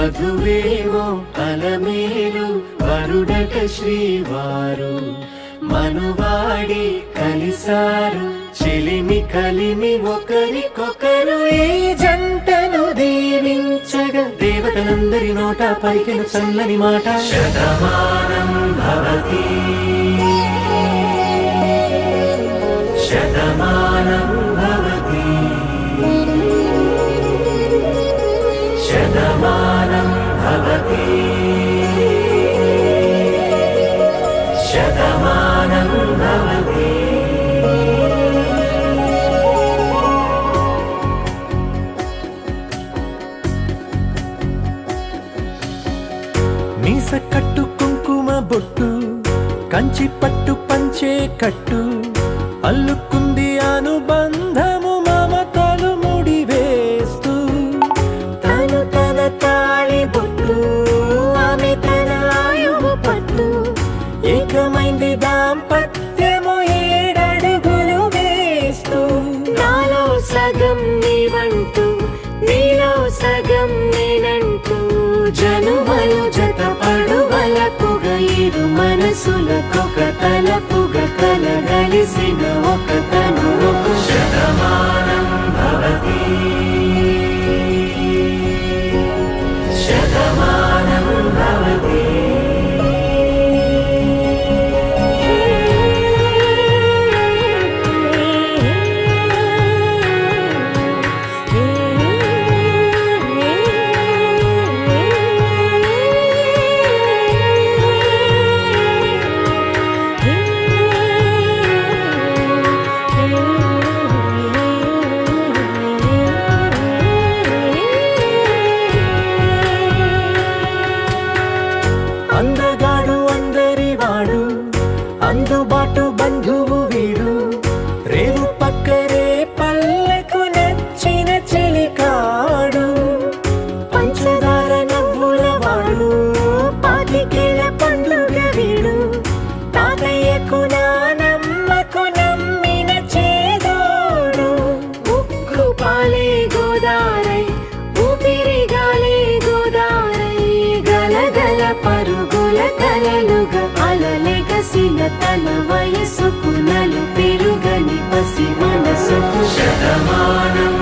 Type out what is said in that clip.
వధువేమో అలమేలు వరుడట శ్రీవారు మనువాడి కలిసారు చెలిమి కలిమి ఒకరికొకరు ఈ జంటను దీవించగా దేవతలందరి నోట పలికిన చల్లని మాట శతమానం భవతి శతమానం భవతి శతమానం భవతి శతమానం భవతి మీస కట్టు కుంకుమ బొట్టు కంచి పట్టు పంచే కట్టు అల్లుకుంది అనుబంధము మమతలు ముడివేస్తూ తను తన తాళి బొట్టు ఆమె తన ఆయువు పట్టు ఏకమైంది దాంపత్యము 7 అడుగులు వేస్తూ నాలో సగం నీవంటూ నీలో సగం నేనంటూ జనుమలు జతపడువలపుగ ఇరు మనసులకొక తలపుగ కలగలిసిన ఒక తను ఒక శతమానం భవతి శతమానం భవతి అందగాడు అందరివాడు అందుబాటు బంధువు వీడు రేవు పక్కరే పల్లెకు నచ్చిన చెలికాడు పంచదార నవ్వుల వాడు పాతికేల పండుగ వీడు తాతయ్యకు నానమ్మకు నమ్మిన చేదోడు ఉక్కు పాలే గోదారై ఊపిరి గాలే గోదారై గలగల పరుగుల కలలుగా అలలెగసిన తన వయసుకు నలు పెరుగని పసి మనసుకు శతమానం